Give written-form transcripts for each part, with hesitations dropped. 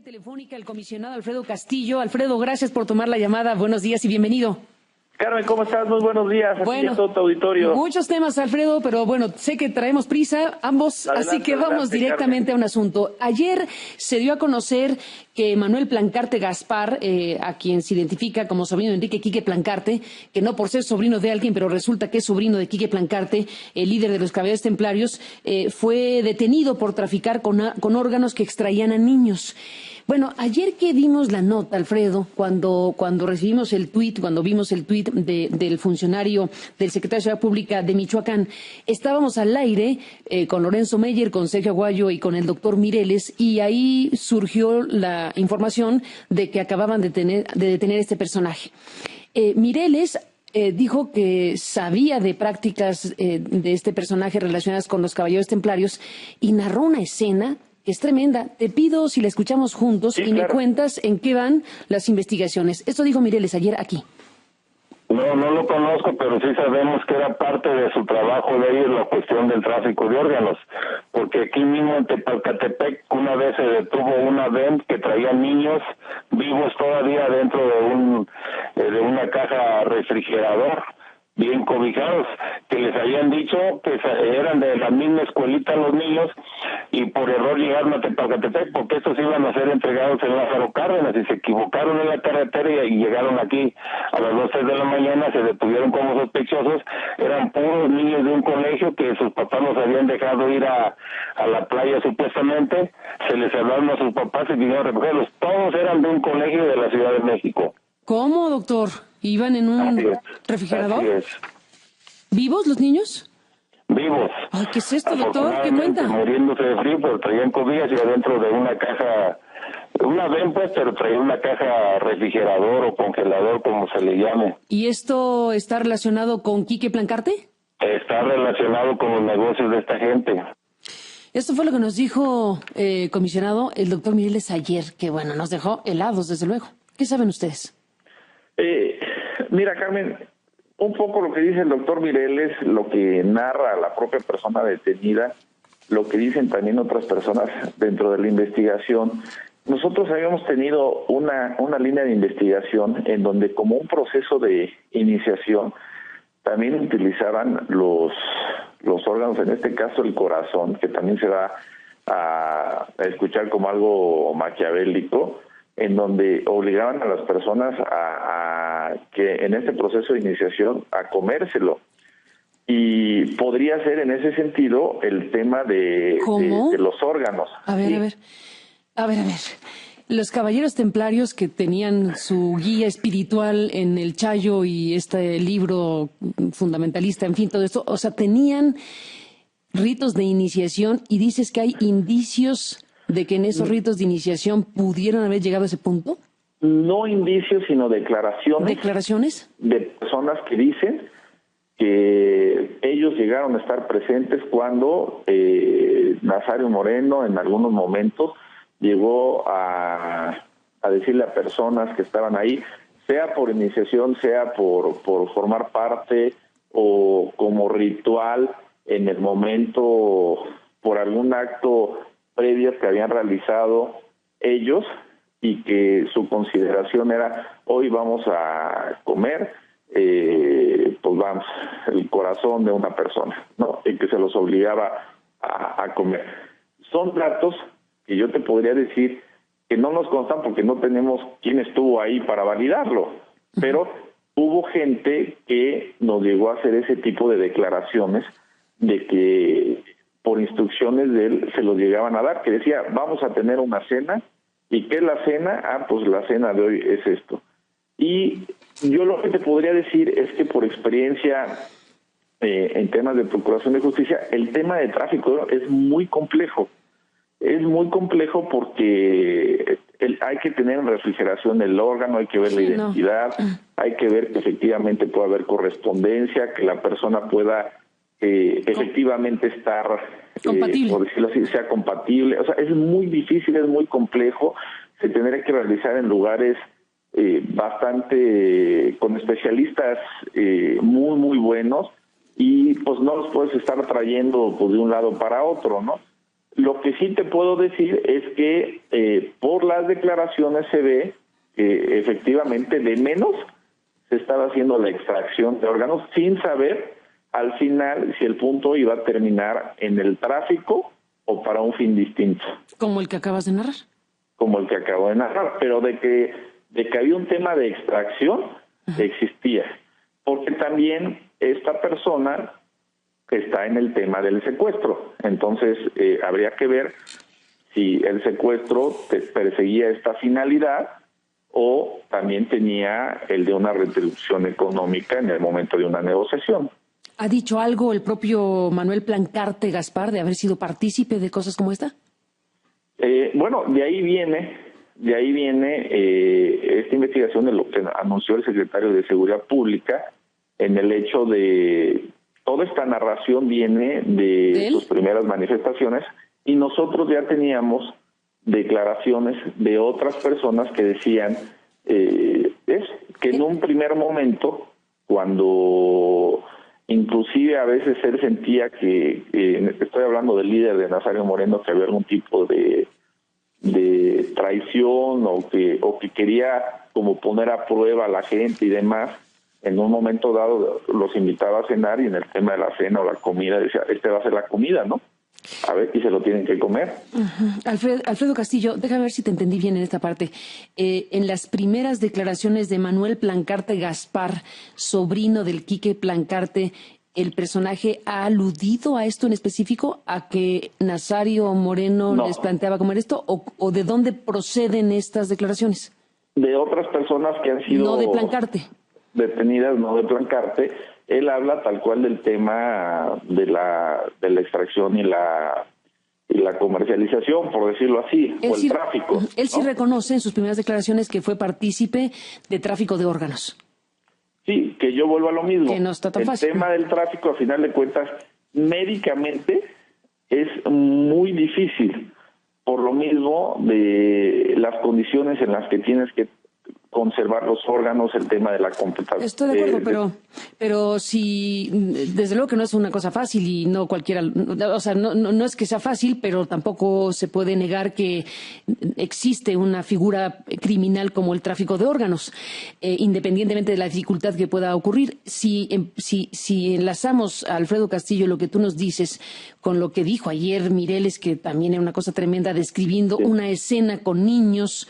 Vía telefónica el comisionado Alfredo Castillo. Alfredo, gracias por tomar la llamada. Buenos días y bienvenido. Carmen, ¿cómo estás? Muy buenos días. Bueno, a todo tu auditorio. Muchos temas, Alfredo, pero bueno, sé que traemos prisa ambos, Adelante, así que vamos adelante, directamente Carmen. a un asunto. Ayer se dio a conocer que Manuel Plancarte Gaspar, a quien se identifica como sobrino de Enrique Quique Plancarte, que no por ser sobrino de alguien, pero resulta que es sobrino de Quique Plancarte, el líder de los Caballeros Templarios, fue detenido por traficar con órganos que extraían a niños. Bueno, ayer que dimos la nota, Alfredo, cuando recibimos el tuit, cuando vimos el tuit del funcionario, del secretario de Seguridad Pública de Michoacán, estábamos al aire con Lorenzo Meyer, con Sergio Aguayo y con el doctor Mireles, y ahí surgió la información de que acababan de detener este personaje. Mireles dijo que sabía de prácticas de este personaje relacionadas con los Caballeros Templarios y narró una escena que es tremenda. Te pido si la escuchamos juntos y claro. me cuentas en qué van las investigaciones. Esto dijo Mireles ayer aquí. No lo conozco, pero sí sabemos que era parte de su trabajo de ellos la cuestión del tráfico de órganos, porque aquí mismo en Tepalcatepec una vez se detuvo una van que traía niños vivos todavía dentro de una caja refrigerador, bien cobijados, que les habían dicho que eran de la misma escuelita los niños y por error llegaron a Tepalcatepec porque estos iban a ser entregados en Lázaro Cárdenas y se equivocaron en la carretera y llegaron aquí a las 12 de la mañana, se detuvieron como sospechosos, eran puros niños de un colegio que sus papás los habían dejado ir a la playa supuestamente, se les hablaron a sus papás y vinieron a recogerlos, todos eran de un colegio de la Ciudad de México. ¿Cómo, doctor? ¿Iban en un refrigerador? Así es. ¿Vivos los niños? Vivos. Ay, ¿qué es esto, doctor? ¿Qué cuenta? Muriéndose de frío, pero traían cobijas y adentro de una caja, una ven pues, pero traía una caja refrigerador o congelador, como se le llame. ¿Y esto está relacionado con Quique Plancarte? Está relacionado con los negocios de esta gente. Esto fue lo que nos dijo, comisionado, el doctor Mireles ayer, que bueno, nos dejó helados, desde luego. ¿Qué saben ustedes? Mira, Carmen, un poco lo que dice el doctor Mireles, lo que narra la propia persona detenida, lo que dicen también otras personas dentro de la investigación. Nosotros habíamos tenido una línea de investigación en donde como un proceso de iniciación también utilizaban los órganos, en este caso el corazón, que también se va a escuchar como algo maquiavélico, en donde obligaban a las personas a que en este proceso de iniciación a comérselo. Y podría ser en ese sentido el tema de los órganos. A ver. Los Caballeros Templarios que tenían su guía espiritual en el Chayo y este libro fundamentalista, en fin, todo esto, o sea, tenían ritos de iniciación y dices que hay indicios de que en esos ritos de iniciación pudieron haber llegado a ese punto. No indicios, sino declaraciones. ¿Declaraciones? De personas que dicen que ellos llegaron a estar presentes cuando Nazario Moreno en algunos momentos llegó a decirle a personas que estaban ahí, sea por iniciación, sea por formar parte o como ritual en el momento, por algún acto previas que habían realizado ellos y que su consideración era hoy vamos a comer pues vamos, el corazón de una persona, ¿no? Y que se los obligaba a comer. Son datos que yo te podría decir que no nos constan porque no tenemos quién estuvo ahí para validarlo, pero hubo gente que nos llegó a hacer ese tipo de declaraciones de que por instrucciones de él se los llegaban a dar, que decía, vamos a tener una cena, ¿y qué es la cena? Pues la cena de hoy es esto. Y yo lo que te podría decir es que por experiencia en temas de procuración de justicia, el tema de tráfico es muy complejo. Es muy complejo porque hay que tener en refrigeración el órgano, hay que ver la identidad, hay que ver que efectivamente pueda haber correspondencia, que la persona pueda efectivamente estar, por decirlo así, sea compatible. O sea, es muy difícil, es muy complejo. Se tendría que realizar en lugares bastante con especialistas muy, muy buenos y pues no los puedes estar trayendo pues, de un lado para otro, ¿no? Lo que sí te puedo decir es que por las declaraciones se ve que efectivamente de menos se estaba haciendo la extracción de órganos sin saber al final si el punto iba a terminar en el tráfico o para un fin distinto. Como el que acabas de narrar. Como el que acabo de narrar, pero de que había un tema de extracción, existía. Porque también esta persona está en el tema del secuestro. Entonces, habría que ver si el secuestro perseguía esta finalidad o también tenía el de una retribución económica en el momento de una negociación. ¿Ha dicho algo el propio Manuel Plancarte Gaspar de haber sido partícipe de cosas como esta? Bueno, de ahí viene esta investigación de lo que anunció el secretario de Seguridad Pública, en el hecho de toda esta narración viene de sus primeras manifestaciones, y nosotros ya teníamos declaraciones de otras personas que decían que en un primer momento, cuando inclusive a veces él sentía que estoy hablando del líder de Nazario Moreno, que había algún tipo de traición o que quería como poner a prueba a la gente y demás. En un momento dado los invitaba a cenar y en el tema de la cena o la comida decía, va a ser la comida, ¿no? A ver, y se lo tienen que comer. Alfredo Castillo, déjame ver si te entendí bien en esta parte. En las primeras declaraciones de Manuel Plancarte Gaspar, sobrino del Quique Plancarte, ¿el personaje ha aludido a esto en específico? ¿A que Nazario Moreno les planteaba comer esto? ¿O de dónde proceden estas declaraciones? De otras personas que han sido... No de Plancarte. Detenidas, no de Plancarte. Él habla tal cual del tema de la extracción y la comercialización, por decirlo así, o el tráfico. Él sí reconoce en sus primeras declaraciones que fue partícipe de tráfico de órganos. Sí, que yo vuelvo a lo mismo. Que no está tan fácil. El tema del tráfico, a final de cuentas, médicamente es muy difícil, por lo mismo de las condiciones en las que tienes que conservar los órganos, el tema de la computación. Estoy de acuerdo, pero si, desde luego que no es una cosa fácil y no cualquiera, o sea, no es que sea fácil, pero tampoco se puede negar que existe una figura criminal como el tráfico de órganos, independientemente de la dificultad que pueda ocurrir. Si enlazamos a Alfredo Castillo lo que tú nos dices con lo que dijo ayer Mireles, que también era una cosa tremenda, describiendo una escena con niños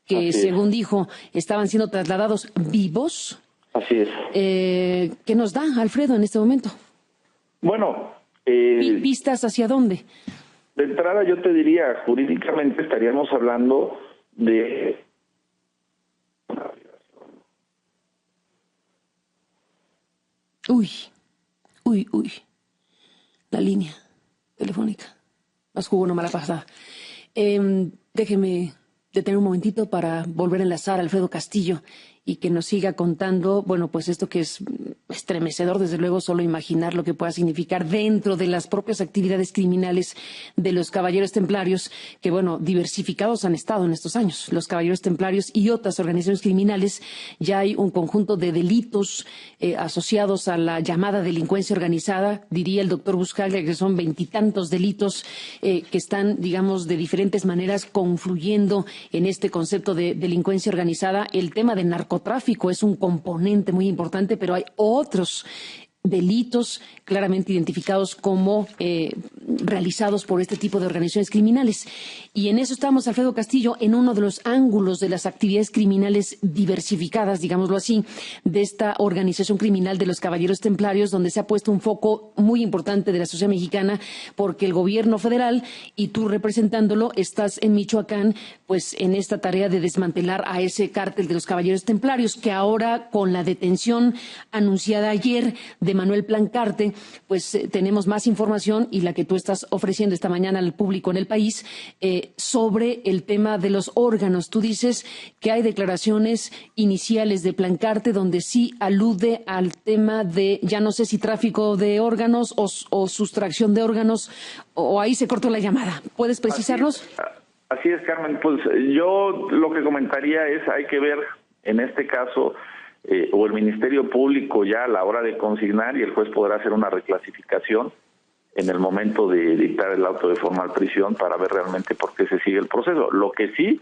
que, según dijo, estaban siendo trasladados vivos. Así es. ¿Qué nos da, Alfredo, en este momento? Bueno... ¿Pistas hacia dónde? De entrada yo te diría, jurídicamente estaríamos hablando de... Uy. La línea telefónica. Nos jugó una mala pasada. Déjeme detener un momentito para volver a enlazar a Alfredo Castillo y que nos siga contando, bueno, pues esto que es estremecedor, desde luego, solo imaginar lo que pueda significar dentro de las propias actividades criminales de los Caballeros Templarios, que, bueno, diversificados han estado en estos años. Los Caballeros Templarios y otras organizaciones criminales, ya hay un conjunto de delitos asociados a la llamada delincuencia organizada, diría el doctor Buscaglia, que son 20 y tantos delitos que están, digamos, de diferentes maneras confluyendo en este concepto de delincuencia organizada. El tema de narcotráfico es un componente muy importante, pero hay otros delitos claramente identificados como realizados por este tipo de organizaciones criminales. Y en eso estamos, Alfredo Castillo, en uno de los ángulos de las actividades criminales diversificadas, digámoslo así, de esta organización criminal de los Caballeros Templarios, donde se ha puesto un foco muy importante de la sociedad mexicana, porque el gobierno federal, y tú representándolo, estás en Michoacán, pues en esta tarea de desmantelar a ese cártel de los Caballeros Templarios, que ahora, con la detención anunciada ayer de Manuel Plancarte, pues tenemos más información, y la que tú estás ofreciendo esta mañana al público en el país, sobre el tema de los órganos. Tú dices que hay declaraciones iniciales de Plancarte donde sí alude al tema de, ya no sé si tráfico de órganos o sustracción de órganos, o ahí se cortó la llamada. ¿Puedes precisarnos? Así es, Carmen. Pues yo lo que comentaría es, hay que ver en este caso, o el Ministerio Público ya a la hora de consignar, y el juez podrá hacer una reclasificación en el momento de dictar el auto de formal prisión para ver realmente por qué se sigue el proceso. Lo que sí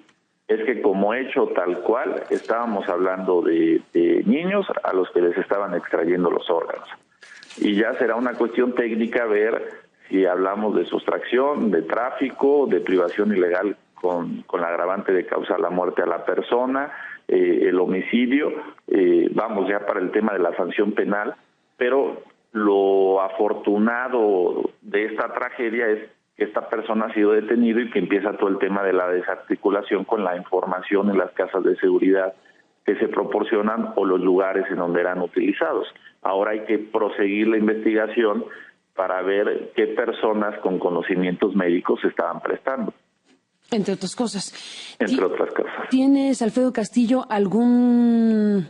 es que como hecho tal cual, estábamos hablando de niños a los que les estaban extrayendo los órganos. Y ya será una cuestión técnica ver si hablamos de sustracción, de tráfico, de privación ilegal con la agravante de causar la muerte a la persona, el homicidio, vamos ya para el tema de la sanción penal, pero lo afortunado de esta tragedia es que esta persona ha sido detenido y que empieza todo el tema de la desarticulación con la información en las casas de seguridad que se proporcionan o los lugares en donde eran utilizados. Ahora hay que proseguir la investigación para ver qué personas con conocimientos médicos se estaban prestando. Entre otras cosas. Entre otras cosas. ¿Tienes, Alfredo Castillo, algún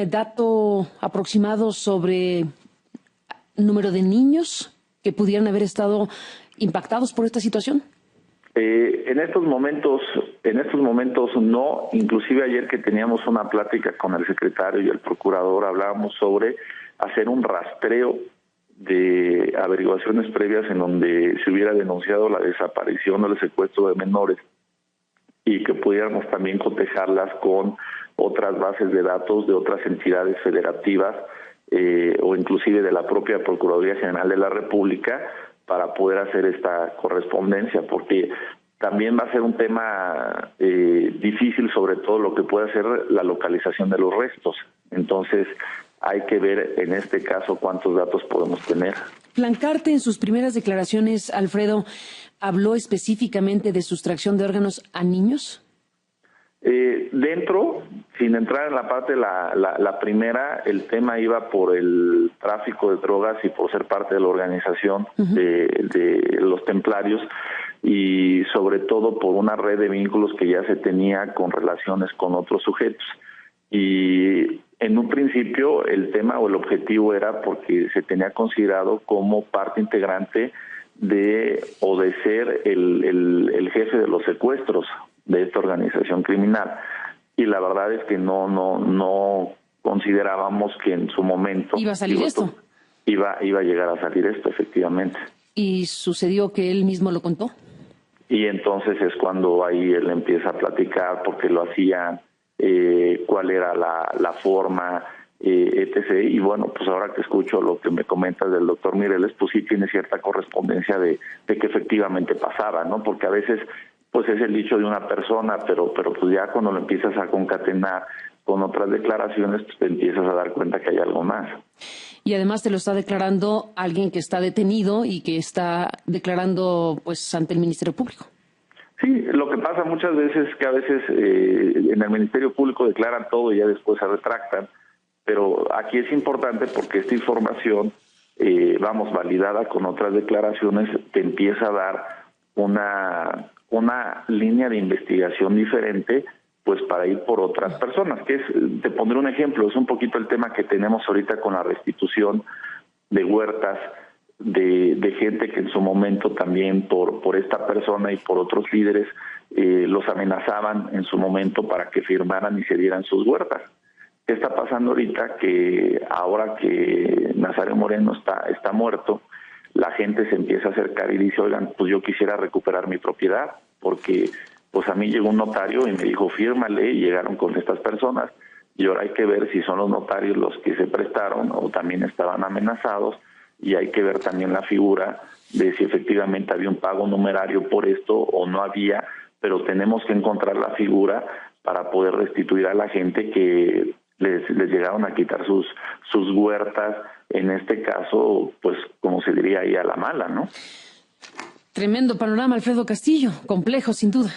dato aproximado sobre número de niños que pudieran haber estado impactados por esta situación? En estos momentos no. Inclusive ayer que teníamos una plática con el secretario y el procurador hablábamos sobre hacer un rastreo de averiguaciones previas en donde se hubiera denunciado la desaparición o el secuestro de menores y que pudiéramos también cotejarlas con otras bases de datos de otras entidades federativas o inclusive de la propia Procuraduría General de la República para poder hacer esta correspondencia, porque también va a ser un tema difícil, sobre todo lo que puede ser la localización de los restos. Entonces, hay que ver en este caso cuántos datos podemos tener. Plancarte en sus primeras declaraciones, Alfredo, ¿habló específicamente de sustracción de órganos a niños? Dentro, sin entrar en la parte, la primera, el tema iba por el tráfico de drogas y por ser parte de la organización de los templarios y sobre todo por una red de vínculos que ya se tenía con relaciones con otros sujetos. Y en un principio el tema o el objetivo era porque se tenía considerado como parte integrante de ser el jefe de los secuestros de esta organización criminal. Y la verdad es que no considerábamos que en su momento iba a salir esto. Iba a llegar a salir esto, efectivamente. ¿Y sucedió que él mismo lo contó? Y entonces es cuando ahí él empieza a platicar porque lo hacían, cuál era la forma, etc. Y bueno, pues ahora que escucho lo que me comentas del doctor Mireles, pues sí tiene cierta correspondencia de que efectivamente pasaba, ¿no? Porque a veces pues es el dicho de una persona, pero pues ya cuando lo empiezas a concatenar con otras declaraciones, pues te empiezas a dar cuenta que hay algo más. Y además te lo está declarando alguien que está detenido y que está declarando pues ante el Ministerio Público. Sí, lo que pasa muchas veces es que a veces en el Ministerio Público declaran todo y ya después se retractan, pero aquí es importante porque esta información, validada con otras declaraciones, te empieza a dar una línea de investigación diferente, pues para ir por otras personas, que es, te pondré un ejemplo, es un poquito el tema que tenemos ahorita con la restitución de huertas, de gente que en su momento también por esta persona y por otros líderes los amenazaban en su momento para que firmaran y se dieran sus huertas. ¿Qué está pasando ahorita? Que ahora que Nazario Moreno está muerto, la gente se empieza a acercar y dice, oigan, pues yo quisiera recuperar mi propiedad, porque pues a mí llegó un notario y me dijo, fírmale, y llegaron con estas personas, y ahora hay que ver si son los notarios los que se prestaron o también estaban amenazados, y hay que ver también la figura de si efectivamente había un pago numerario por esto o no había, pero tenemos que encontrar la figura para poder restituir a la gente que les llegaron a quitar sus huertas, en este caso, pues como se diría ahí a la mala, ¿no? Tremendo panorama, Alfredo Castillo, complejo sin duda.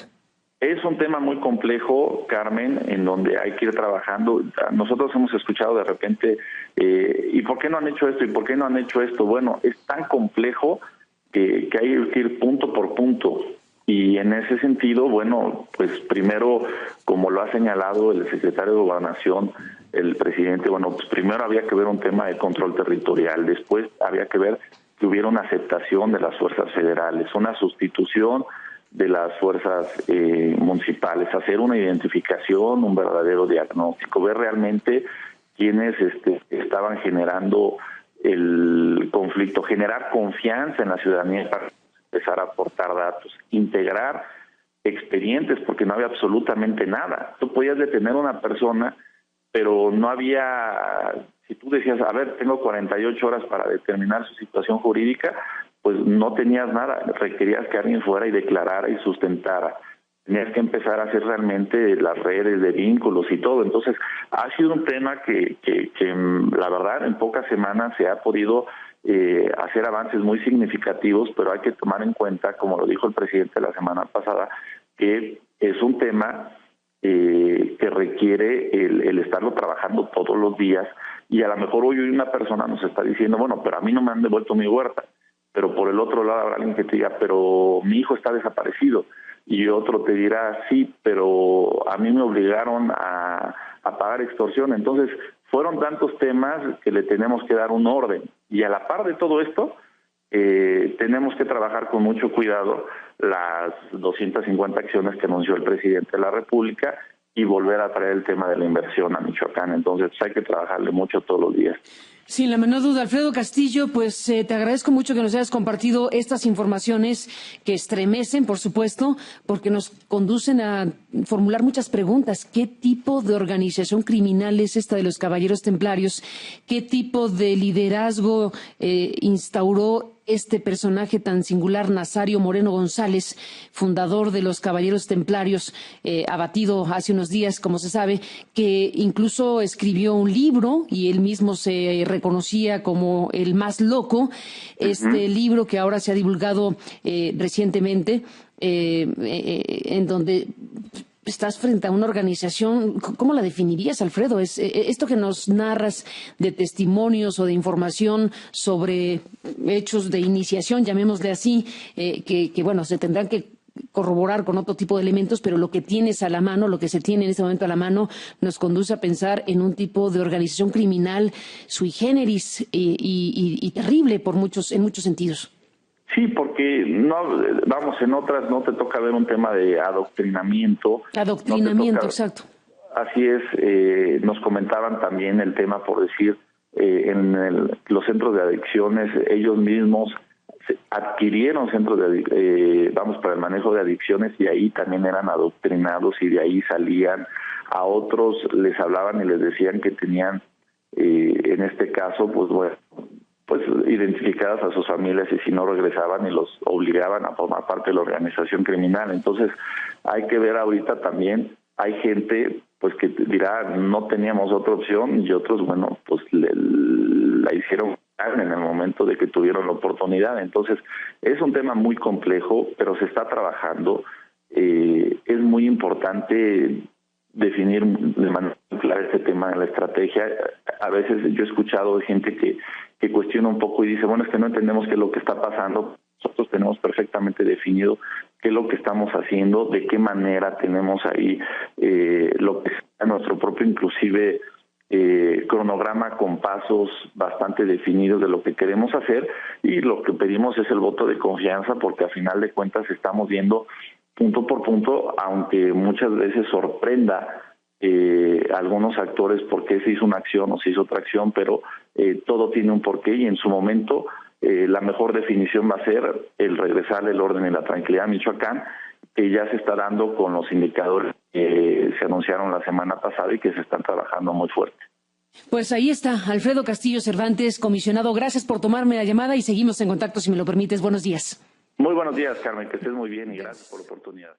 Es un tema muy complejo, Carmen, en donde hay que ir trabajando. Nosotros hemos escuchado de repente, ¿y por qué no han hecho esto? ¿Y por qué no han hecho esto? Bueno, es tan complejo que hay que ir punto por punto. Y en ese sentido, bueno, pues primero, como lo ha señalado el secretario de Gobernación, el presidente, bueno, pues primero había que ver un tema de control territorial, después había que ver que hubiera una aceptación de las fuerzas federales, una sustitución de las fuerzas municipales, hacer una identificación, un verdadero diagnóstico, ver realmente quiénes estaban generando el conflicto, generar confianza en la ciudadanía para empezar a aportar datos, integrar expedientes porque no había absolutamente nada. Tú podías detener a una persona, pero no había, si tú decías, a ver, tengo 48 horas para determinar su situación jurídica, pues no tenías nada, requerías que alguien fuera y declarara y sustentara. Tenías que empezar a hacer realmente las redes de vínculos y todo. Entonces, ha sido un tema que la verdad, en pocas semanas se ha podido hacer avances muy significativos, pero hay que tomar en cuenta, como lo dijo el presidente la semana pasada, que es un tema que requiere el estarlo trabajando todos los días, y a lo mejor hoy una persona nos está diciendo, bueno, pero a mí no me han devuelto mi huerta, pero por el otro lado habrá alguien que te diga, pero mi hijo está desaparecido, y otro te dirá, sí, pero a mí me obligaron a pagar extorsión. Entonces, fueron tantos temas que le tenemos que dar un orden, y a la par de todo esto, tenemos que trabajar con mucho cuidado las 250 acciones que anunció el presidente de la República y volver a traer el tema de la inversión a Michoacán. Entonces hay que trabajarle mucho todos los días. Sin la menor duda. Alfredo Castillo, pues te agradezco mucho que nos hayas compartido estas informaciones que estremecen, por supuesto, porque nos conducen a formular muchas preguntas. ¿Qué tipo de organización criminal es esta de los Caballeros Templarios? ¿Qué tipo de liderazgo instauró este personaje tan singular, Nazario Moreno González, fundador de los Caballeros Templarios, abatido hace unos días, como se sabe, que incluso escribió un libro y él mismo se reconocía como el más loco? Este libro que ahora se ha divulgado recientemente, en donde estás frente a una organización. ¿Cómo la definirías, Alfredo? Es esto que nos narras de testimonios o de información sobre hechos de iniciación, llamémosle así, que bueno, se tendrán que corroborar con otro tipo de elementos, pero lo que tienes a la mano, lo que se tiene en este momento a la mano, nos conduce a pensar en un tipo de organización criminal sui generis y terrible en muchos sentidos. Sí, porque no, vamos, en otras no te toca ver un tema de adoctrinamiento. Adoctrinamiento, exacto. Así es, nos comentaban también el tema, por decir, los centros de adicciones, ellos mismos adquirieron centros para el manejo de adicciones, y ahí también eran adoctrinados, y de ahí salían. A otros les hablaban y les decían que tenían, en este caso, pues identificadas a sus familias, y si no regresaban y los obligaban a formar parte de la organización criminal. Entonces hay que ver ahorita también, hay gente pues que dirá no teníamos otra opción, y otros, bueno, pues la hicieron en el momento de que tuvieron la oportunidad. Entonces es un tema muy complejo, pero se está trabajando. Es muy importante definir de manera clara este tema en la estrategia. A veces yo he escuchado de gente que cuestiona un poco y dice, bueno, es que no entendemos qué es lo que está pasando. Nosotros tenemos perfectamente definido qué es lo que estamos haciendo, de qué manera tenemos ahí lo que es nuestro propio, inclusive, cronograma con pasos bastante definidos de lo que queremos hacer, y lo que pedimos es el voto de confianza, porque a final de cuentas estamos viendo punto por punto, aunque muchas veces sorprenda algunos actores por qué se hizo una acción o se hizo otra acción, pero todo tiene un porqué, y en su momento la mejor definición va a ser el regresar el orden y la tranquilidad a Michoacán, que ya se está dando con los indicadores que se anunciaron la semana pasada y que se están trabajando muy fuerte. Pues ahí está, Alfredo Castillo Cervantes, comisionado. Gracias por tomarme la llamada y seguimos en contacto, si me lo permites. Buenos días. Muy buenos días, Carmen, que estés muy bien y gracias por la oportunidad.